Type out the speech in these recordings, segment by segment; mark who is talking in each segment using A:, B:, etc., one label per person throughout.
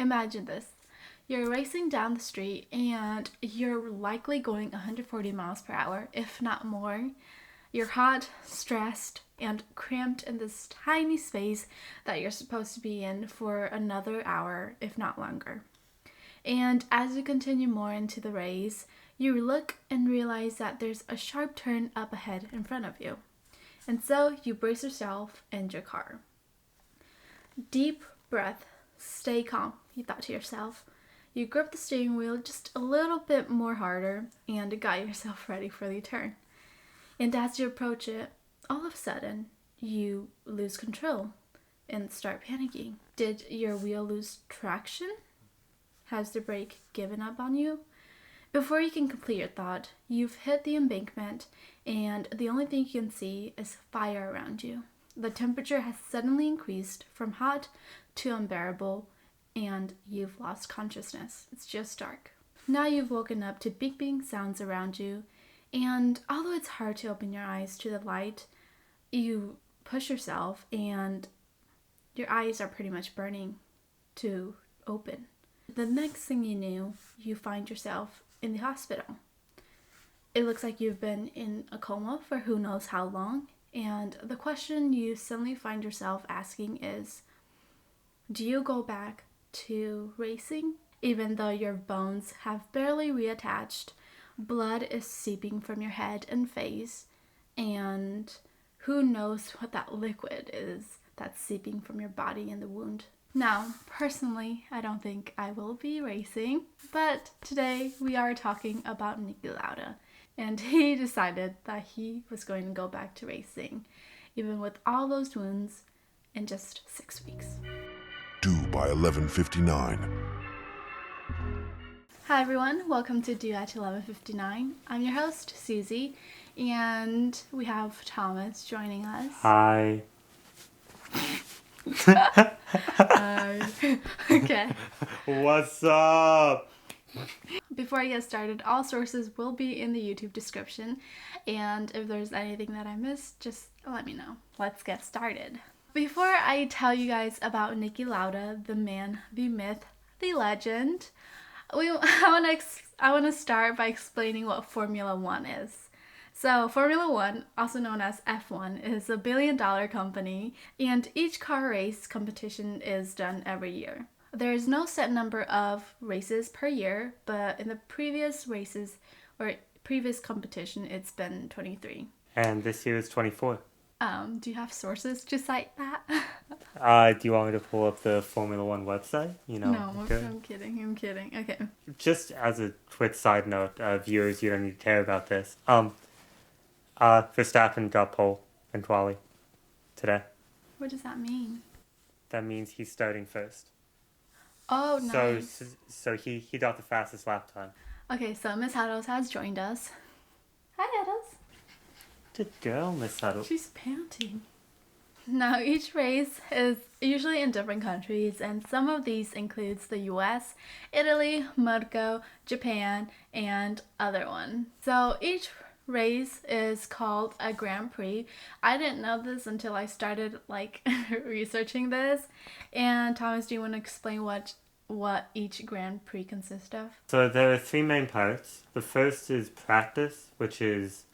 A: Imagine this. You're racing down the street and you're likely going 140 miles per hour, if not more. You're hot, stressed, and cramped in this tiny space that you're supposed to be in for another hour, if not longer. And as you continue more into the race, you look and realize that there's a sharp turn up ahead in front of you. And so you brace yourself and your car. Deep breath, stay calm, you thought to yourself. You grip the steering wheel just a little bit more harder and got yourself ready for the turn. And as you approach it, all of a sudden, you lose control and start panicking. Did your wheel lose traction? Has the brake given up on you? Before you can complete your thought, you've hit the embankment and the only thing you can see is fire around you. The temperature has suddenly increased from hot to unbearable and you've lost consciousness. It's just dark. Now you've woken up to beeping sounds around you, and although it's hard to open your eyes to the light, you push yourself and your eyes are pretty much burning to open. The next thing you knew, you find yourself in the hospital. It looks like you've been in a coma for who knows how long, and the question you suddenly find yourself asking is, do you go back to racing? Even though your bones have barely reattached, blood is seeping from your head and face, and who knows what that liquid is that's seeping from your body in the wound. Now, personally, I don't think I will be racing, but today we are talking about Niki Lauda, and he decided that he was going to go back to racing, even with all those wounds, in just 6 weeks.
B: Due by 11:59.
A: Hi everyone, welcome to Due at 11:59. I'm your host, Susie, and we have Thomas joining us.
C: Hi.
A: Okay.
C: What's up?
A: Before I get started, all sources will be in the YouTube description, and if there's anything that I missed, just let me know. Let's get started. Before I tell you guys about Niki Lauda, the man, the myth, the legend, I want to start by explaining what Formula One is. So Formula One, also known as F1, is a billion-dollar company, and each car race competition is done every year. There is no set number of races per year, but in the previous races or previous competition, it's been 23.
C: And this year is 24.
A: Do you have sources to cite that?
C: Do you want me to pull up the Formula One website?
A: No,
C: okay.
A: I'm kidding. Okay.
C: Just as a quick side note, viewers, you don't need to care about this. Verstappen got pole in quali today.
A: What does that mean?
C: That means he's starting first.
A: Oh, nice.
C: So he got the fastest lap time.
A: Okay, so Miss Huddles has joined us. Hi, Huddles.
C: Good girl, Miss Huddle.
A: She's panting. Now, each race is usually in different countries, and some of these includes the US, Italy, Monaco, Japan, and other one. So each race is called a Grand Prix. I didn't know this until I started researching this. And Thomas, do you want to explain what each Grand Prix consists of?
C: So there are three main parts. The first is practice, which is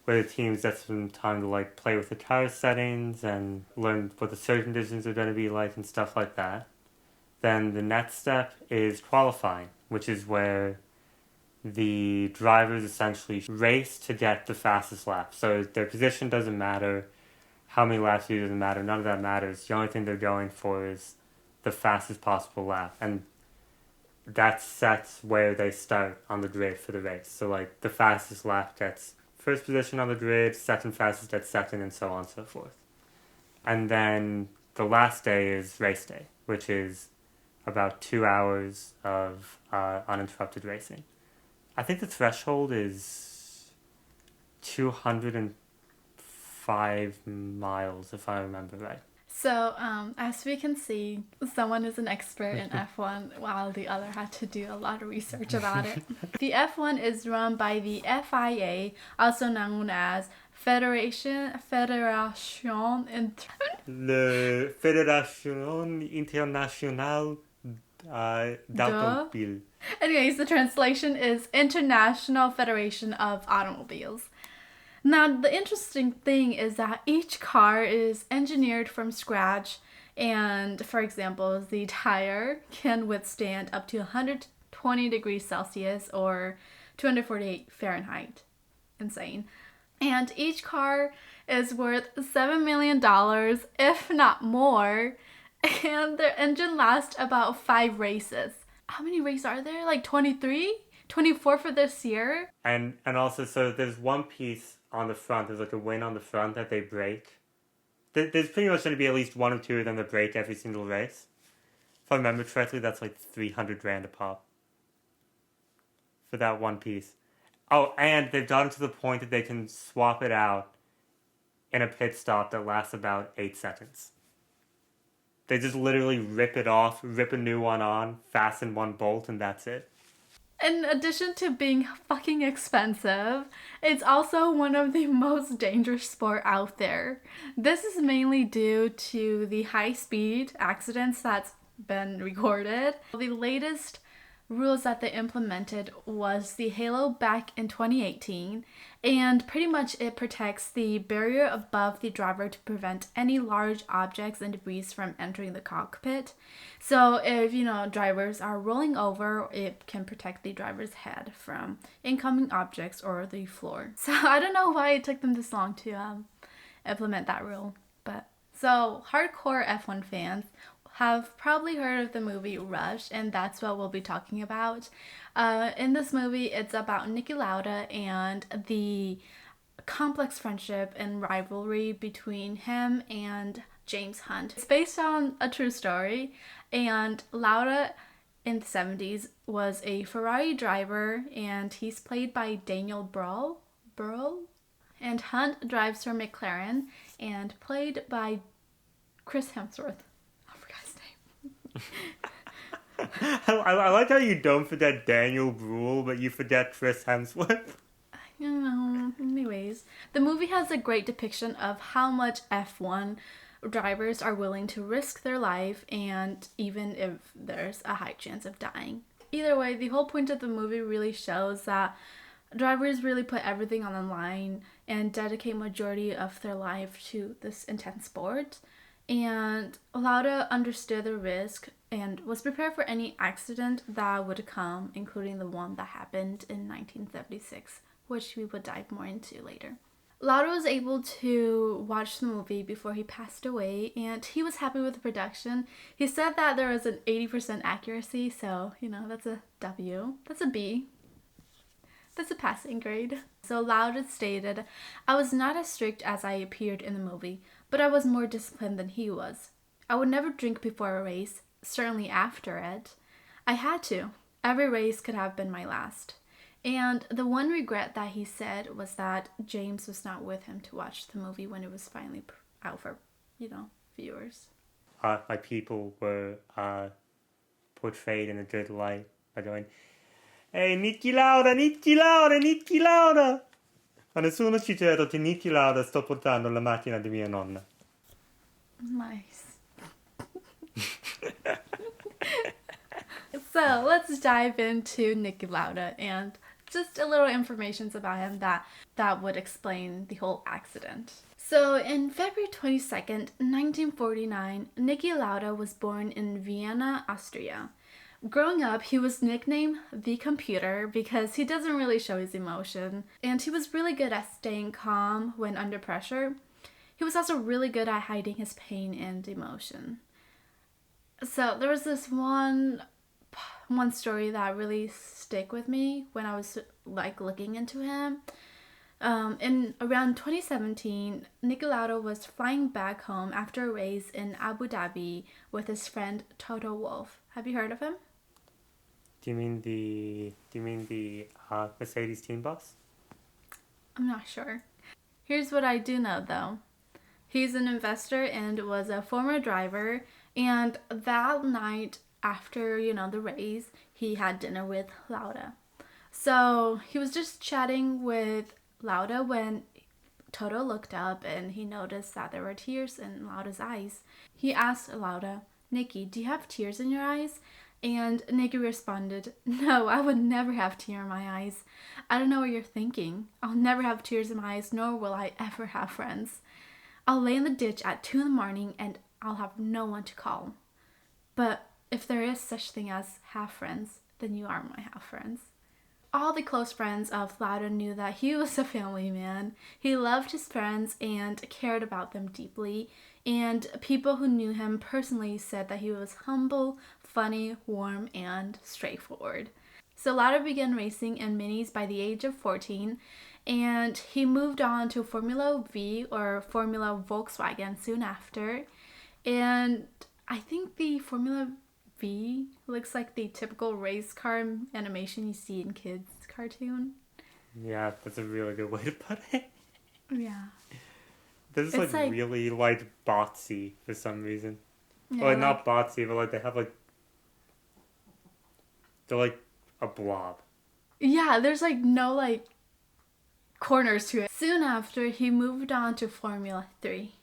C: where the teams get some time to play with the car settings and learn what the surge conditions are going to be like and stuff like that. Then the next step is qualifying, which is where the drivers essentially race to get the fastest lap. So their position doesn't matter, how many laps you do doesn't matter, none of that matters. The only thing they're going for is the fastest possible lap. And that sets where they start on the grid for the race. So the fastest lap gets first position on the grid, second fastest gets second, and so on and so forth. And then the last day is race day, which is about 2 hours of uninterrupted racing. I think the threshold is 205 miles, if I remember right.
A: So, as we can see, someone is an expert in F1 while the other had to do a lot of research about it. The F1 is run by the FIA, also known as Le Fédération Internationale
C: d'automobile.
A: Anyways, the translation is International Federation of Automobiles. Now, the interesting thing is that each car is engineered from scratch, and for example, the tire can withstand up to 120 degrees Celsius or 248 Fahrenheit. Insane. And each car is worth $7 million, if not more, and their engine lasts about 5 races. How many races are there? Like 23? 24 for this year?
C: And also, so there's one piece on the front, there's like a wing on the front that they break. There's pretty much going to be at least one or two of them that break every single race. If I remember correctly, that's like 300 grand a pop. For that one piece. Oh, and they've gotten to the point that they can swap it out in a pit stop that lasts about 8 seconds. They just literally rip it off, rip a new one on, fasten one bolt, and that's it.
A: In addition to being fucking expensive, it's also one of the most dangerous sport out there. This is mainly due to the high speed accidents that's been recorded. The latest rules that they implemented was the Halo back in 2018, and pretty much it protects the barrier above the driver to prevent any large objects and debris from entering the cockpit. So if drivers are rolling over, it can protect the driver's head from incoming objects or the floor. So I don't know why it took them this long to implement that rule, but so hardcore F1 fans have probably heard of the movie Rush, and that's what we'll be talking about. In this movie, it's about Niki Lauda and the complex friendship and rivalry between him and James Hunt. It's based on a true story, and Lauda in the 70s was a Ferrari driver, and he's played by Daniel Burrow, and Hunt drives for McLaren, and played by Chris Hemsworth.
C: I like how you don't forget Daniel Bruhl, but you forget Chris Hemsworth.
A: Anyways, the movie has a great depiction of how much F1 drivers are willing to risk their life, and even if there's a high chance of dying. Either way, the whole point of the movie really shows that drivers really put everything on the line and dedicate majority of their life to this intense sport. And Lauda understood the risk and was prepared for any accident that would come, including the one that happened in 1976, which we would dive more into later. Lauda was able to watch the movie before he passed away, and he was happy with the production. He said that there was an 80% accuracy, so, that's a W. That's a B. That's a passing grade. So Lauda stated, "I was not as strict as I appeared in the movie, but I was more disciplined than he was. I would never drink before a race, certainly after it. I had to. Every race could have been my last." And the one regret that he said was that James was not with him to watch the movie when it was finally out for, viewers.
C: My people were portrayed in a good light by going, "Ehi, Niki Lauda, Niki Lauda, Niki Lauda! Ma nessuno ci crede che Niki Lauda sto portando la macchina di mia nonna."
A: Nice. So let's dive into Niki Lauda and just a little information about him that would explain the whole accident. So in February 22nd, 1949, Niki Lauda was born in Vienna, Austria. Growing up, he was nicknamed the computer because he doesn't really show his emotion, and he was really good at staying calm when under pressure. He was also really good at hiding his pain and emotion. So there was this one story that really stuck with me when I was looking into him. In around 2017, Niki Lauda was flying back home after a race in Abu Dhabi with his friend Toto Wolff. Have you heard of him?
C: Do you mean the Mercedes team boss?
A: I'm not sure. Here's what I do know though. He's an investor and was a former driver, and that night after, the race, he had dinner with Lauda. So he was just chatting with Lauda when Toto looked up and he noticed that there were tears in Lauda's eyes. He asked Lauda, "Niki, do you have tears in your eyes?" And Niki responded, "No, I would never have tears in my eyes. I don't know what you're thinking. I'll never have tears in my eyes, nor will I ever have friends. I'll lay in the ditch at 2 in the morning and I'll have no one to call. But if there is such thing as half friends, then you are my half friends." All the close friends of Lauda knew that he was a family man. He loved his friends and cared about them deeply, and people who knew him personally said that he was humble, funny, warm, and straightforward. So Lauda began racing in minis by the age of 14, and he moved on to Formula V or Formula Volkswagen soon after. And I think the Formula V looks like the typical race car animation you see in kids' cartoon.
C: Yeah, that's a really good way to put it.
A: Yeah.
C: This is like really like botsy for some reason.
A: Yeah,
C: Well, not botsy, but like they have like they're like a blob.
A: Yeah, there's like no like corners to it. Soon after, he moved on to Formula 3.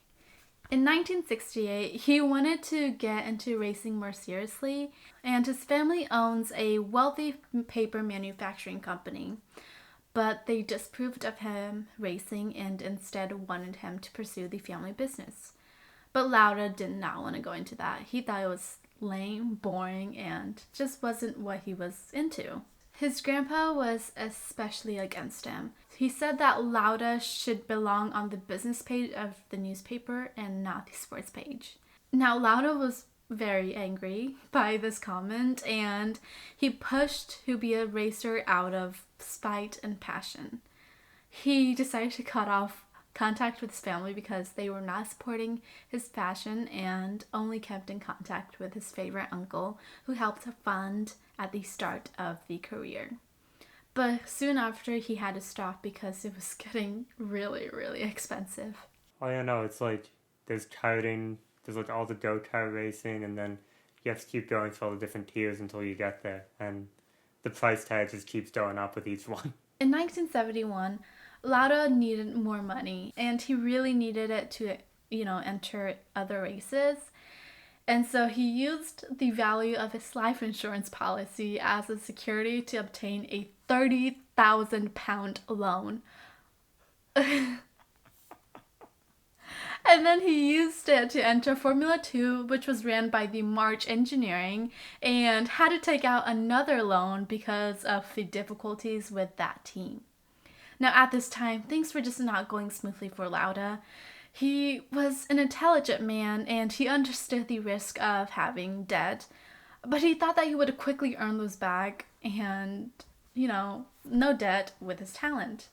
A: In 1968, he wanted to get into racing more seriously, and his family owns a wealthy paper manufacturing company. But they disapproved of him racing and instead wanted him to pursue the family business. But Lauda did not want to go into that. He thought it was lame, boring, and just wasn't what he was into. His grandpa was especially against him. He said that Lauda should belong on the business page of the newspaper and not the sports page. Now, Lauda was very angry by this comment, and he pushed to be a racer out of spite and passion. He decided to cut off contact with his family because they were not supporting his passion and only kept in contact with his favorite uncle who helped fund at the start of the career. But soon after, he had to stop because it was getting really, really expensive.
C: Oh yeah, no, it's like there's karting, there's like all the go-kart racing, and then you have to keep going through all the different tiers until you get there, and the price tag just keeps going up with each one.
A: In 1971, Lauda needed more money, and he really needed it to, enter other races. And so he used the value of his life insurance policy as a security to obtain a £30,000 loan. And then he used it to enter Formula 2, which was ran by the March Engineering, and had to take out another loan because of the difficulties with that team. Now, at this time, things were just not going smoothly for Lauda. He was an intelligent man, and he understood the risk of having debt, but he thought that he would quickly earn those back and, no debt with his talent.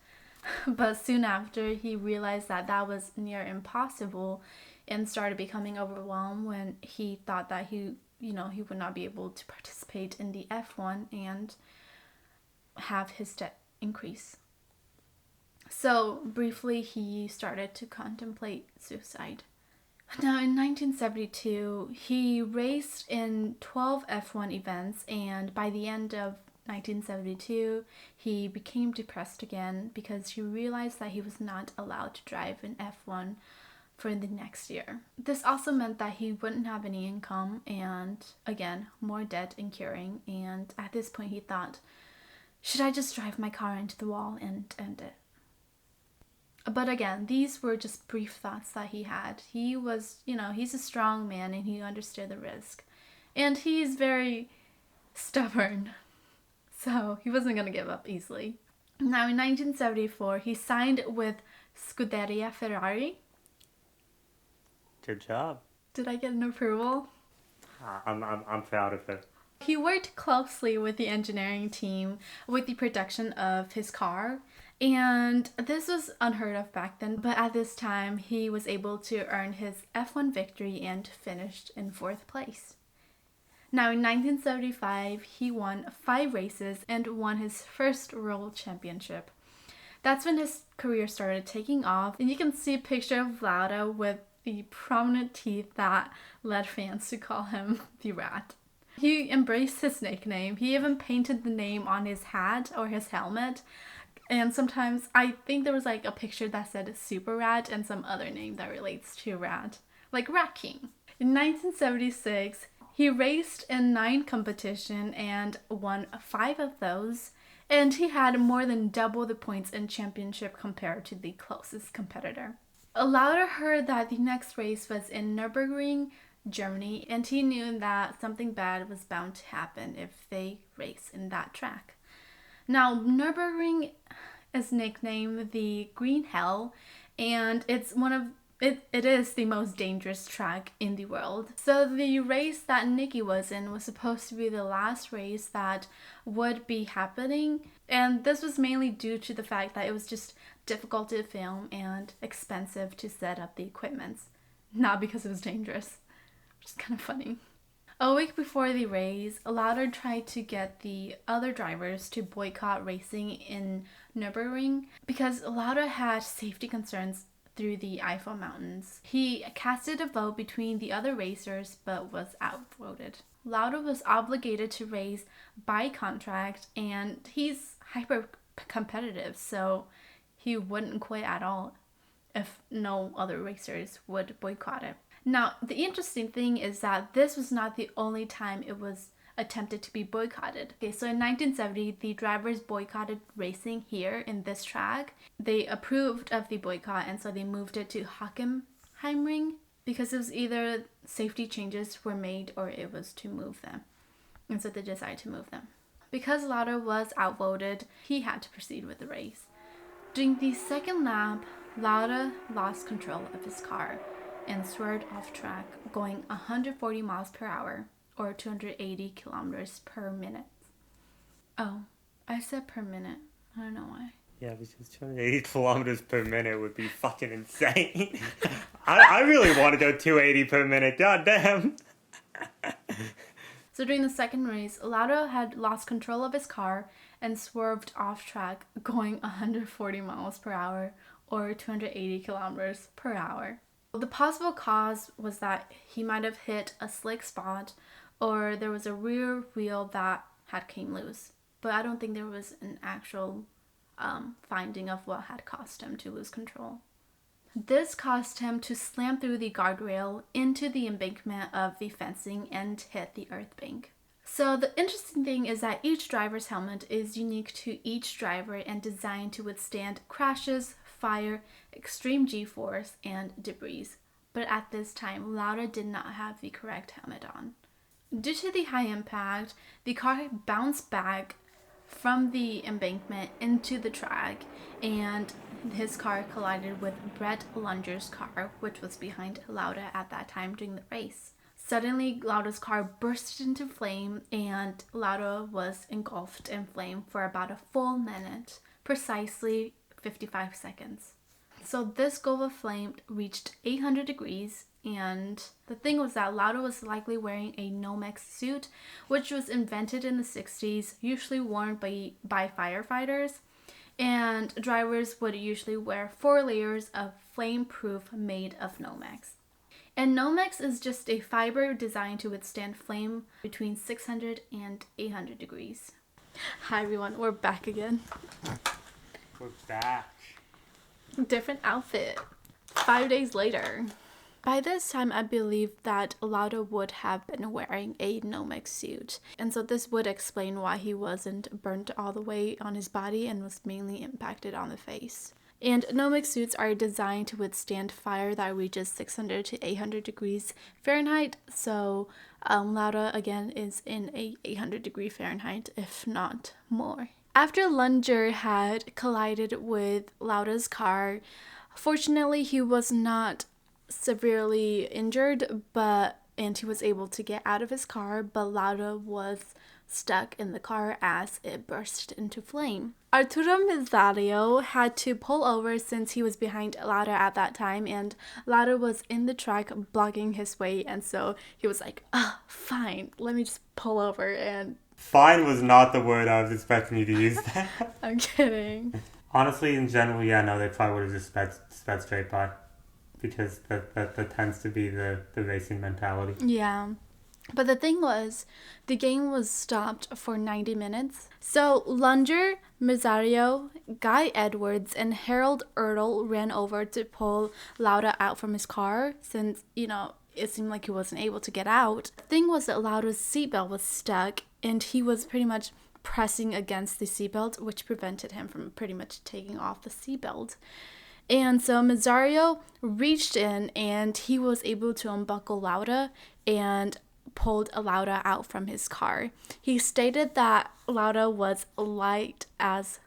A: But soon after, he realized that that was near impossible and started becoming overwhelmed when he thought that he would not be able to participate in the F1 and have his debt increase. So, briefly, he started to contemplate suicide. Now, in 1972, he raced in 12 F1 events, and by the end of 1972, he became depressed again because he realized that he was not allowed to drive in F1 for the next year. This also meant that he wouldn't have any income and, again, more debt incurring, and at this point he thought, should I just drive my car into the wall and end it? But again, these were just brief thoughts that he had. He was, he's a strong man and he understood the risk. And he's very stubborn. So he wasn't going to give up easily. Now in 1974, he signed with Scuderia Ferrari.
C: Good job.
A: Did I get an approval?
C: I'm proud of it.
A: He worked closely with the engineering team with the production of his car. And this was unheard of back then, but at this time, he was able to earn his F1 victory and finished in 4th place. Now, in 1975, he won 5 races and won his first World Championship. That's when his career started taking off, and you can see a picture of Lauda with the prominent teeth that led fans to call him the Rat. He embraced his nickname. He even painted the name on his hat or his helmet. And sometimes I think there was like a picture that said Super Rat and some other name that relates to Rat, like Rat King. In 1976, He raced in 9 competitions and won 5 of those, and he had more than double the points in championship compared to the closest competitor. Lauda heard that the next race was in Nürburgring, Germany, and he knew that something bad was bound to happen if they race in that track. Now, Nürburgring is nicknamed the Green Hell, and it's it is the most dangerous track in the world. So the race that Niki was in was supposed to be the last race that would be happening, and this was mainly due to the fact that it was just difficult to film and expensive to set up the equipment, not because it was dangerous, which is kind of funny. A week before the race, Lauda tried to get the other drivers to boycott racing in Nürburgring because Lauda had safety concerns through the Eifel Mountains. He casted a vote between the other racers but was outvoted. Lauda was obligated to race by contract, and he's hyper competitive, so he wouldn't quit at all if no other racers would boycott it. Now, the interesting thing is that this was not the only time it was attempted to be boycotted. Okay, so in 1970, the drivers boycotted racing here in this track. They approved of the boycott, and so they moved it to Hockenheimring because it was either safety changes were made or it was to move them. And so they decided to move them. Because Lauda was outvoted, he had to proceed with the race. During the second lap, Lauda lost control of his car and swerved off track, going 140 miles per hour or 280 kilometers per minute. Oh, I said per minute. I don't know why.
C: Yeah, because 280 kilometers per minute would be fucking insane. I really want to go 280 per minute. God damn.
A: So during the second race, Lauda had lost control of his car and swerved off track, going 140 miles per hour or 280 kilometers per hour. The possible cause was that he might have hit a slick spot or there was a rear wheel that had came loose. But I don't think there was an actual finding of what had caused him to lose control. This caused him to slam through the guardrail into the embankment of the fencing and hit the earth bank. So the interesting thing is that each driver's helmet is unique to each driver and designed to withstand crashes, fire, extreme G-force, and debris. But at this time, Lauda did not have the correct helmet on. Due to the high impact, the car bounced back from the embankment into the track, and his car collided with Brett Lunger's car, which was behind Lauda at that time during the race. Suddenly, Lauda's car burst into flame, and Lauda was engulfed in flame for about a full minute, precisely 55 seconds. So this goal of flame reached 800 degrees, and the thing was that Lauda was likely wearing a Nomex suit, which was invented in the 60s, usually worn by firefighters, and drivers would usually wear 4 layers of flame-proof made of Nomex. And Nomex is just a fiber designed to withstand flame between 600 and 800 degrees. Hi everyone, we're back again.
C: We're back.
A: Different outfit. 5 days later. By this time, I believe that Lauda would have been wearing a Nomex suit. And so this would explain why he wasn't burnt all the way on his body and was mainly impacted on the face. And Nomex suits are designed to withstand fire that reaches 600 to 800 degrees Fahrenheit. So Lauda, again, is in a 800 degree Fahrenheit, if not more. After Lunger had collided with Lauda's car, fortunately he was not severely injured, and he was able to get out of his car, but Lauda was stuck in the car as it burst into flame. Arturo Mizario had to pull over since he was behind Lauda at that time, and Lauda was in the track blocking his way, and so he was like, fine, let me just pull over. And
C: Fine was not the word I was expecting you to use there.
A: I'm kidding.
C: Honestly, in general, yeah, no, they probably would have just sped straight by. Because that tends to be the racing mentality.
A: Yeah. But the thing was, the game was stopped for 90 minutes. So Lunger, Mizario, Guy Edwards, and Harold Ertl ran over to pull Lauda out from his car since, it seemed like he wasn't able to get out. The thing was that Lauda's seatbelt was stuck, and he was pretty much pressing against the seatbelt, which prevented him from pretty much taking off the seatbelt. And so Mazzario reached in, and he was able to unbuckle Lauda and pulled Lauda out from his car. He stated that Lauda was light as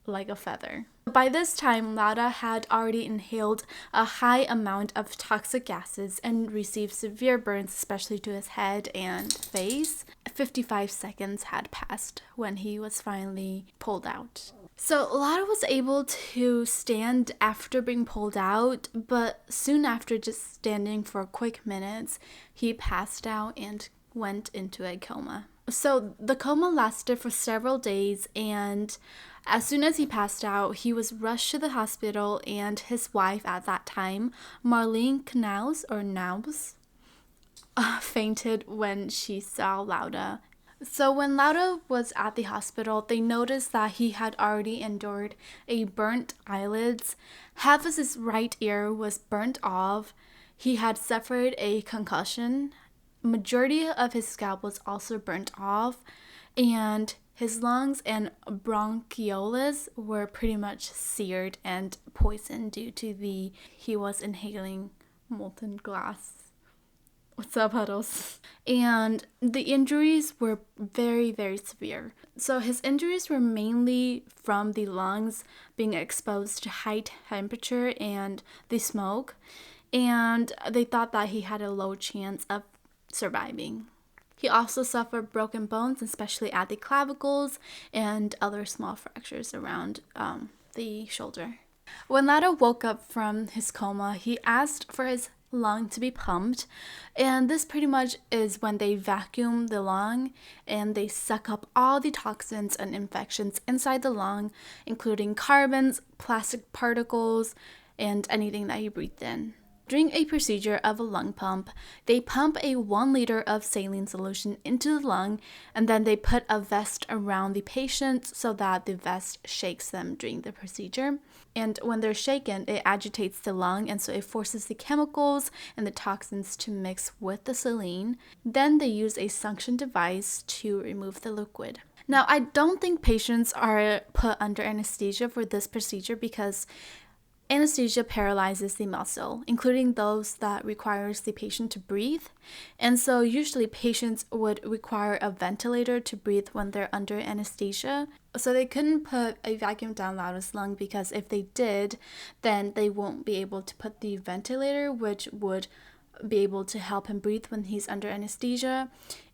A: like a feather. By this time, Lauda had already inhaled a high amount of toxic gases and received severe burns, especially to his head and face. 55 seconds had passed when he was finally pulled out. So Lauda was able to stand after being pulled out, but soon after just standing for quick minutes, he passed out and went into a coma. So the coma lasted for several days, and as soon as he passed out, he was rushed to the hospital, and his wife at that time, Marlene Knaus, fainted when she saw Lauda. So when Lauda was at the hospital, they noticed that he had already endured a burnt eyelids. Half of his right ear was burnt off. He had suffered a concussion. Majority of his scalp was also burnt off, and his lungs and bronchioles were pretty much seared and poisoned due to he was inhaling molten glass. What's up, Huddles? And the injuries were very, very severe. So his injuries were mainly from the lungs being exposed to high temperature and the smoke, and they thought that he had a low chance of surviving. He also suffered broken bones, especially at the clavicles, and other small fractures around the shoulder. When Lauda woke up from his coma, he asked for his lung to be pumped, and this pretty much is when they vacuum the lung and they suck up all the toxins and infections inside the lung, including carbons, plastic particles, and anything that you breathed in. During a procedure of a lung pump, they pump a 1 liter of saline solution into the lung, and then they put a vest around the patient so that the vest shakes them during the procedure. And when they're shaken, it agitates the lung, and so it forces the chemicals and the toxins to mix with the saline. Then they use a suction device to remove the liquid. Now, I don't think patients are put under anesthesia for this procedure because anesthesia paralyzes the muscle, including those that requires the patient to breathe. And so usually patients would require a ventilator to breathe when they're under anesthesia. So they couldn't put a vacuum down Lauda's lung because if they did, then they won't be able to put the ventilator, which would be able to help him breathe when he's under anesthesia.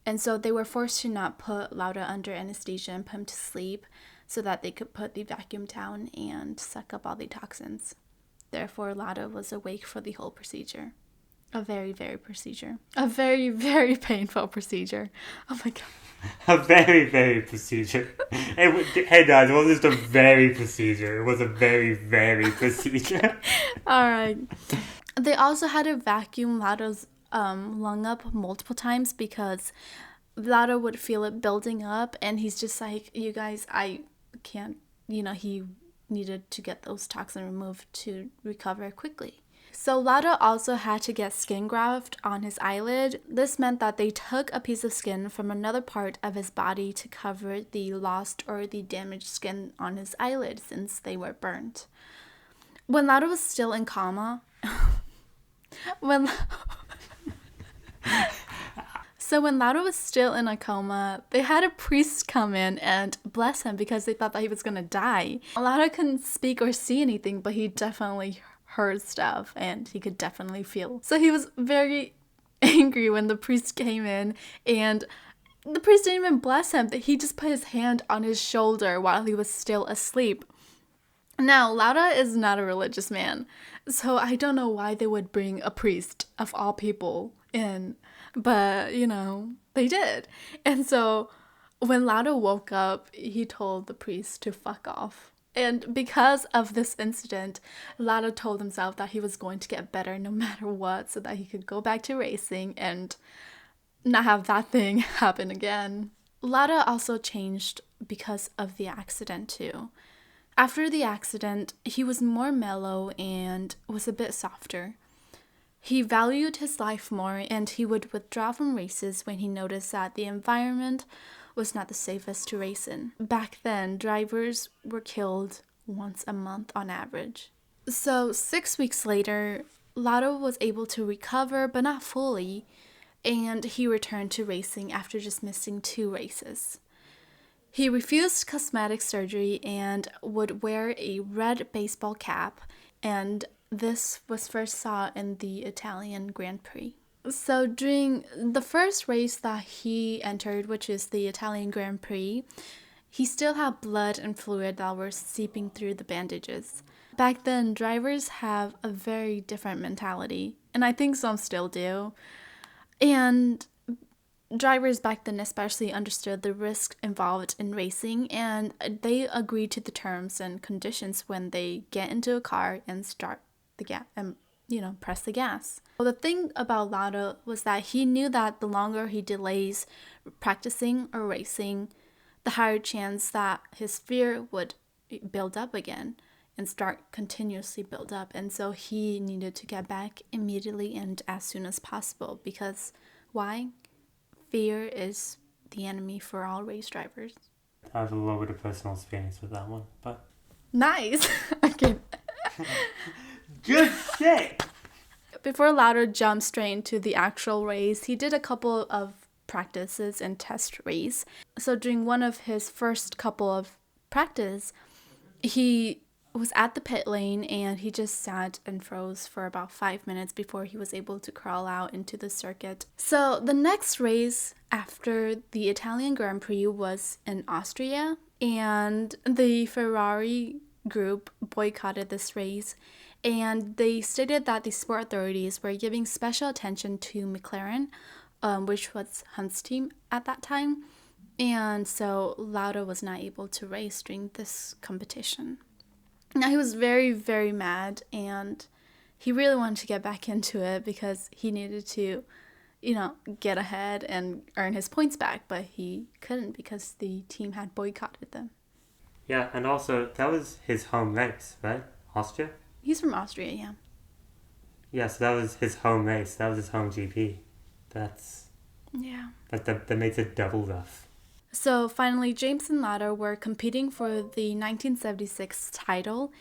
A: And so they were forced to not put Lauda under anesthesia and put him to sleep so that they could put the vacuum down and suck up all the toxins. Therefore, Lauda was awake for the whole procedure. A very, very painful procedure. Oh my god.
C: A very, very procedure. Hey guys, it wasn't just a very procedure. It was a very, very procedure.
A: Alright. They also had to vacuum Lauda's lung up multiple times because Lauda would feel it building up, and he's just like, you guys, I can't, he needed to get those toxins removed to recover quickly. So Lauda also had to get skin graft on his eyelid. This meant that they took a piece of skin from another part of his body to cover the lost or the damaged skin on his eyelid since they were burnt. When Lauda was still in coma, when Lauda was still in a coma, they had a priest come in and bless him because they thought that he was going to die. Lauda couldn't speak or see anything, but he definitely heard stuff and he could definitely feel. So he was very angry when the priest came in, and the priest didn't even bless him. He just put his hand on his shoulder while he was still asleep. Now, Lauda is not a religious man, so I don't know why they would bring a priest, of all people, in. But, they did. And so when Lauda woke up, he told the priest to fuck off. And because of this incident, Lauda told himself that he was going to get better no matter what so that he could go back to racing and not have that thing happen again. Lauda also changed because of the accident too. After the accident, he was more mellow and was a bit softer. He valued his life more, and he would withdraw from races when he noticed that the environment was not the safest to race in. Back then, drivers were killed once a month on average. So 6 weeks later, Lauda was able to recover, but not fully, and he returned to racing after just missing 2 races. He refused cosmetic surgery and would wear a red baseball cap, and this was first saw in the Italian Grand Prix. So during the first race that he entered, which is the Italian Grand Prix, he still had blood and fluid that were seeping through the bandages. Back then, drivers have a very different mentality, and I think some still do. And drivers back then especially understood the risk involved in racing, and they agreed to the terms and conditions when they get into a car and start the gas and press the gas. Well, the thing about Lauda was that he knew that the longer he delays practicing or racing, the higher chance that his fear would build up again and start continuously build up. And so he needed to get back immediately and as soon as possible, because why? Fear is the enemy for all race drivers.
C: I have a little bit of personal experience with that one, but...
A: Nice! Okay.
C: Good shit!
A: Before Lauda jumped straight into the actual race, he did a couple of practices and test race. So during one of his first couple of practice, he was at the pit lane and he just sat and froze for about 5 minutes before he was able to crawl out into the circuit. So the next race after the Italian Grand Prix was in Austria, and the Ferrari group boycotted this race, and they stated that the sport authorities were giving special attention to McLaren, which was Hunt's team at that time, and so Lauda was not able to race during this competition. Now, he was very, very mad, and he really wanted to get back into it because he needed to, get ahead and earn his points back, but he couldn't because the team had boycotted them.
C: Yeah, and also, that was his home race, right? Austria?
A: He's from Austria, yeah.
C: Yeah, so that was his home race. That was his home GP.
A: Yeah.
C: That makes it double rough.
A: So finally, James and Lauda were competing for the 1976 title,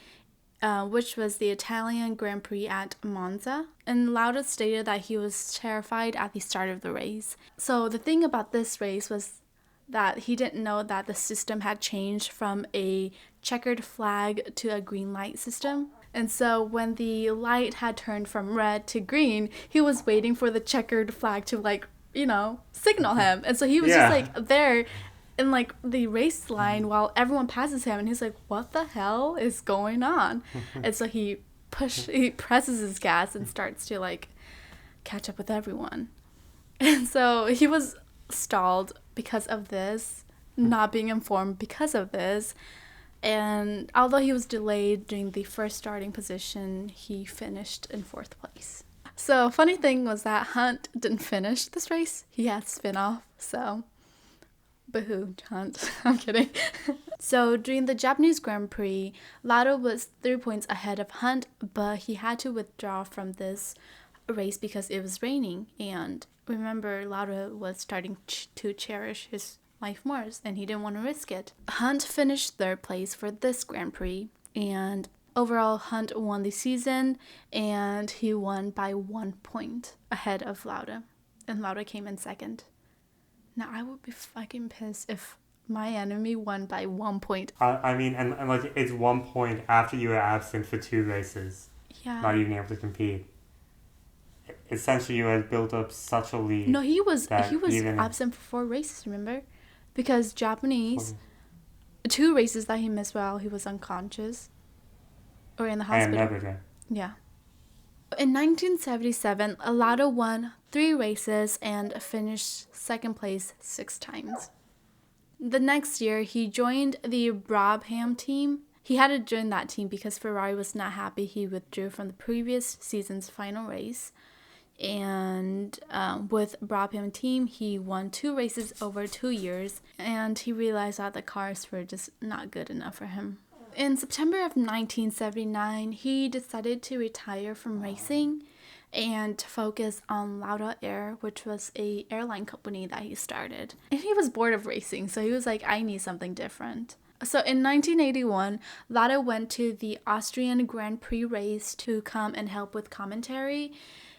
A: which was the Italian Grand Prix at Monza. And Lauda stated that he was terrified at the start of the race. So the thing about this race was that he didn't know that the system had changed from a checkered flag to a green light system. And so when the light had turned from red to green, he was waiting for the checkered flag to signal him. And so he was just there in the race line while everyone passes him, and he's like, what the hell is going on? And so he presses his gas and starts to catch up with everyone. And so he was stalled because of this, not being informed because of this. And although he was delayed during the first starting position, he finished in 4th place. So funny thing was that Hunt didn't finish this race. He had spin off, so boo-hoo, Hunt. I'm kidding. So during the Japanese Grand Prix, Lauda was 3 points ahead of Hunt, but he had to withdraw from this race because it was raining. And remember, Lauda was starting to cherish his life more, and he didn't want to risk it. Hunt finished 3rd place for this Grand Prix, and overall Hunt won the season, and he won by 1 point ahead of Lauda, and Lauda came in 2nd. Now I would be fucking pissed if my enemy won by 1 point.
C: I mean, and it's 1 point after you were absent for 2 races.
A: Yeah.
C: Not even able to compete. Essentially, you had built up such a lead.
A: No, he was absent for 4 races, remember? Because Japanese, 2 races that he missed while he was unconscious or in the hospital.
C: I never did.
A: Yeah. In 1977, Lauda won 3 races and finished 2nd place 6 times. The next year, he joined the Brabham team. He had to join that team because Ferrari was not happy he withdrew from the previous season's final race. And with Brabham team, he won 2 races over 2 years, and he realized that the cars were just not good enough for him. In September of 1979, he decided to retire from racing, and to focus on Lauda Air, which was a airline company that he started. And he was bored of racing, so he was like, I need something different. So in 1981, Lauda went to the Austrian Grand Prix race to come and help with commentary,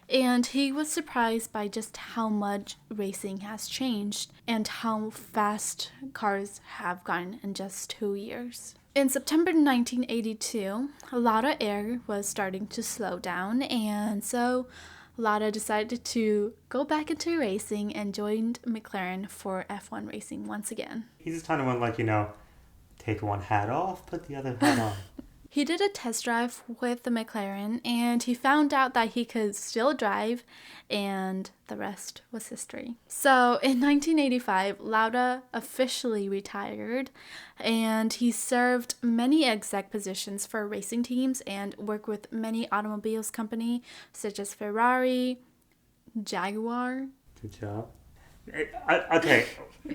A: and he was surprised by just how much racing has changed and how fast cars have gone in just 2 years. In September 1982, Lauda Air was starting to slow down, and so Lauda decided to go back into racing and joined McLaren for F1 racing once again.
C: He just kind of went like, take one hat off, put the other hat on.
A: He did a test drive with the McLaren, and he found out that he could still drive, and the rest was history. So in 1985, Lauda officially retired, and he served many exec positions for racing teams and worked with many automobiles companies such as Ferrari, Jaguar.
C: Good job. Okay,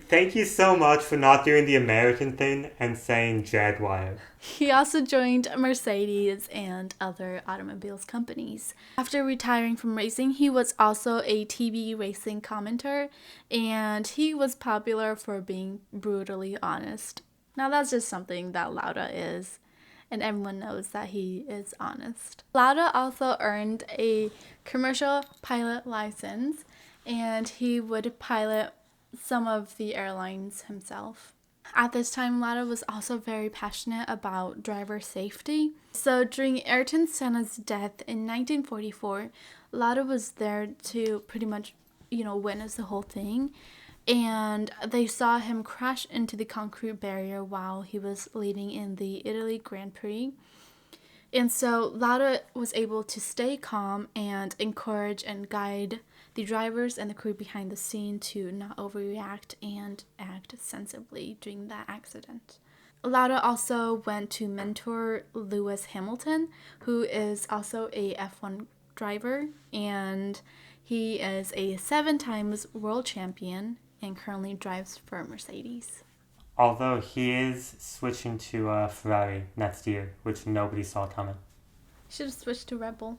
C: thank you so much for not doing the American thing and saying Jaguar.
A: He also joined Mercedes and other automobiles companies. After retiring from racing, he was also a TV racing commentator, and he was popular for being brutally honest. Now that's just something that Lauda is, and everyone knows that he is honest. Lauda also earned a commercial pilot license, and he would pilot some of the airlines himself. At this time, Lauda was also very passionate about driver safety. So during Ayrton Senna's death in 1944, Lauda was there to pretty much, witness the whole thing. And they saw him crash into the concrete barrier while he was leading in the Italy Grand Prix. And so Lauda was able to stay calm and encourage and guide the drivers and the crew behind the scene to not overreact and act sensibly during that accident. Lauda also went to mentor Lewis Hamilton, who is also a F1 driver, and he is a 7 times world champion and currently drives for Mercedes.
C: Although he is switching to Ferrari next year, which nobody saw coming.
A: Should have switched to Red Bull.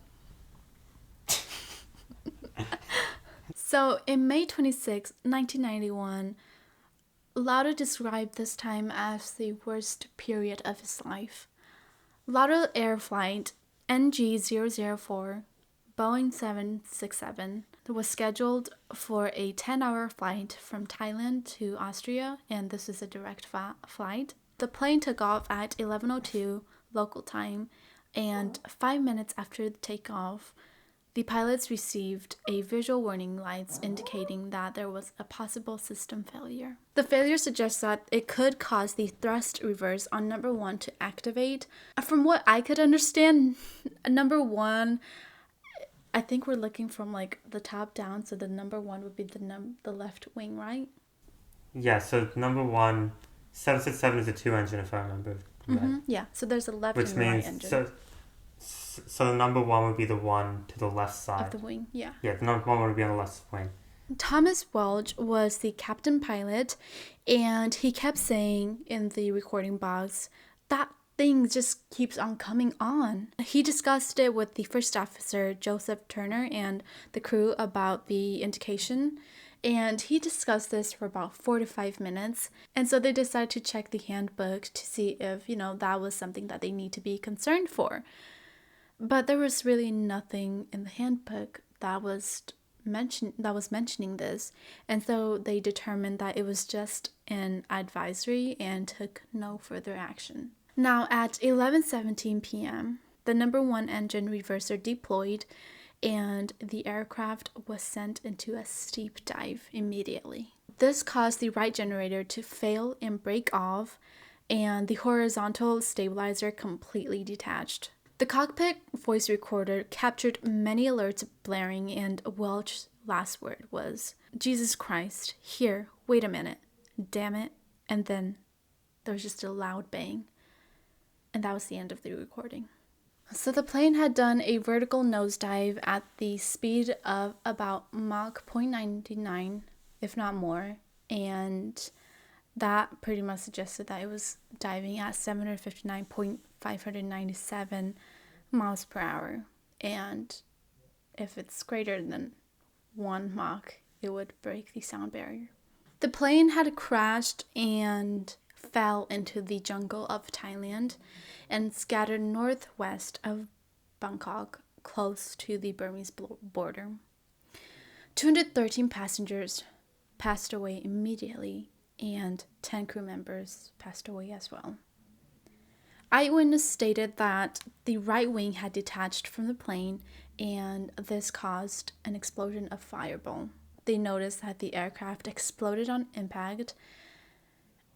A: So, in May 26, 1991, Lauda described this time as the worst period of his life. Lauda Air Flight NG004, Boeing 767, was scheduled for a 10-hour flight from Thailand to Austria, and this is a direct flight. The plane took off at 11:02 local time, and 5 minutes after the takeoff, the pilots received a visual warning lights indicating that there was a possible system failure. The failure suggests that it could cause the thrust reverse on number 1 to activate. From what I could understand, number 1, I think we're looking from like the top down, so the number 1 would be the left wing, right?
C: Yeah, so number 1, 767 is a 2 engine if I remember right.
A: Mm-hmm. Yeah, so there's a left and right engine.
C: So the number 1 would be the one to the left side.
A: Of the wing, yeah.
C: Yeah, the number 1 would be on the left wing.
A: Thomas Welch was the captain pilot, and he kept saying in the recording box, that thing just keeps on coming on. He discussed it with the first officer, Joseph Turner, and the crew about the indication, and he discussed this for about 4 to 5 minutes, and so they decided to check the handbook to see if, that was something that they need to be concerned for. But there was really nothing in the handbook that was mentioning this, and so they determined that it was just an advisory and took no further action. Now at 11:17 p.m., the number 1 engine reverser deployed, and the aircraft was sent into a steep dive immediately. This caused the right generator to fail and break off, and the horizontal stabilizer completely detached. The cockpit voice recorder captured many alerts blaring, and Welch's last word was, "Jesus Christ, here, wait a minute, damn it," and then there was just a loud bang, and that was the end of the recording. So the plane had done a vertical nosedive at the speed of about Mach 0.99, if not more, and that pretty much suggested that it was diving at 759.597 miles per hour, and if it's greater than 1 Mach, it would break the sound barrier. The plane had crashed and fell into the jungle of Thailand and scattered northwest of Bangkok, close to the Burmese border. 213 passengers passed away immediately, and 10 crew members passed away as well. Eyewitness stated that the right wing had detached from the plane, and this caused an explosion of fireball. They noticed that the aircraft exploded on impact,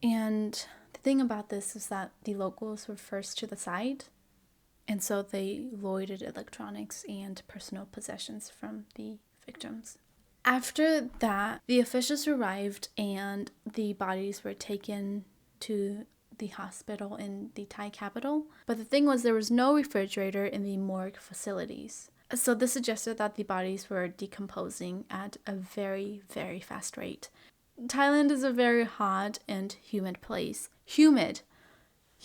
A: and the thing about this is that the locals were first to the site, and so they looted electronics and personal possessions from the victims. After that, the officials arrived and the bodies were taken to the hospital in the Thai capital. But the thing was, there was no refrigerator in the morgue facilities. So this suggested that the bodies were decomposing at a very, very fast rate. Thailand is a very hot and humid place. Humid,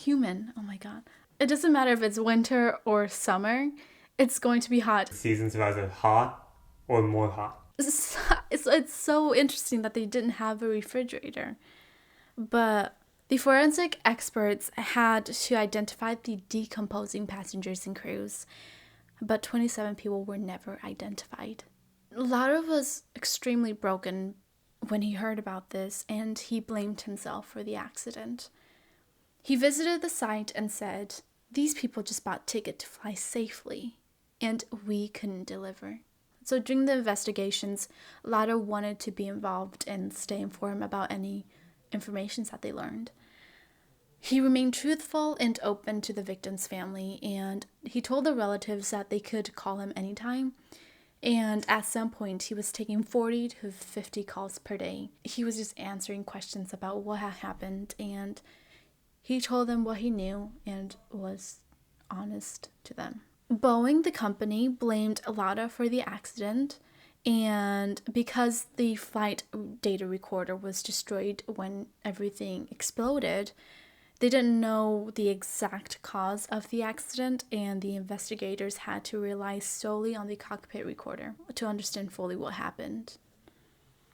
A: oh my god. It doesn't matter if it's winter or summer, it's going to be hot.
C: Seasons are either hot or more hot.
A: It's so interesting that they didn't have a refrigerator. But the forensic experts had to identify the decomposing passengers and crews, but 27 people were never identified. Lauda was extremely broken when he heard about this, and he blamed himself for the accident. He visited the site and said, "These people just bought tickets to fly safely, and we couldn't deliver." So during the investigations, Lauda wanted to be involved and stay informed about any information that they learned. He remained truthful and open to the victim's family, and he told the relatives that they could call him anytime. And at some point, he was taking 40 to 50 calls per day. He was just answering questions about what had happened, and he told them what he knew and was honest to them. Boeing, the company, blamed Lauda for the accident, and because the flight data recorder was destroyed when everything exploded, they didn't know the exact cause of the accident, and the investigators had to rely solely on the cockpit recorder to understand fully what happened.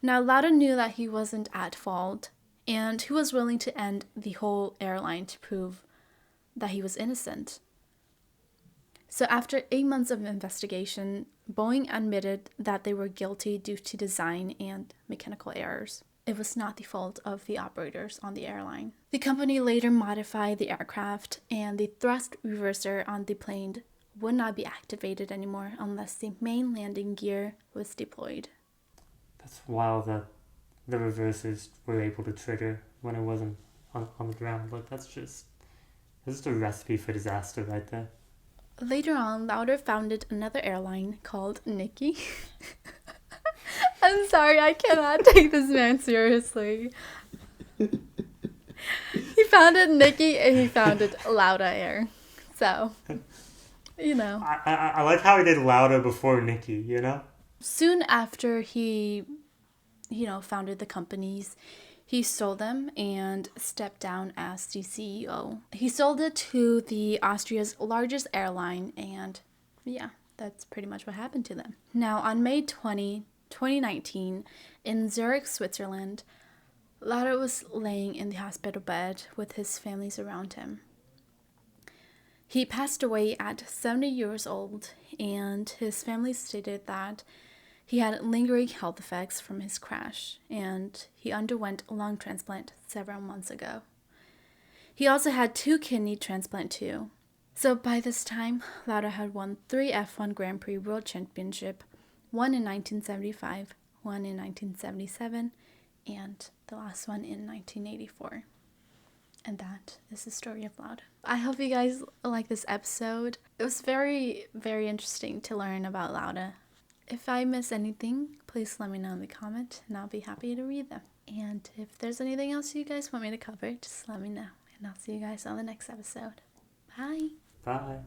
A: Now, Lauda knew that he wasn't at fault, and he was willing to end the whole airline to prove that he was innocent. So after 8 months of investigation, Boeing admitted that they were guilty due to design and mechanical errors. It was not the fault of the operators on the airline. The company later modified the aircraft, and the thrust reverser on the plane would not be activated anymore unless the main landing gear was deployed.
C: That's wild that the reversers were able to trigger when it wasn't on the ground. Like, that's just a recipe for disaster right there.
A: Later on, Lauda founded another airline called Niki. I'm sorry, I cannot take this man seriously. He founded Niki and he founded Lauda Air. So, you know.
C: I like how he did Lauda before Niki, you know?
A: Soon after he, founded the companies, he sold them and stepped down as the CEO. He sold it to the Austria's largest airline, and yeah, that's pretty much what happened to them. Now, on May 20, 2019, in Zurich, Switzerland, Lauda was laying in the hospital bed with his families around him. He passed away at 70 years old, and his family stated that he had lingering health effects from his crash, and he underwent a lung transplant several months ago. He also had 2 kidney transplants too. So by this time, Lauda had won 3 F1 Grand Prix World Championship, one in 1975, one in 1977, and the last one in 1984. And that is the story of Lauda. I hope you guys like this episode. It was very, very interesting to learn about Lauda. If I miss anything, please let me know in the comment, and I'll be happy to read them. And if there's anything else you guys want me to cover, just let me know. And I'll see you guys on the next episode. Bye.
C: Bye.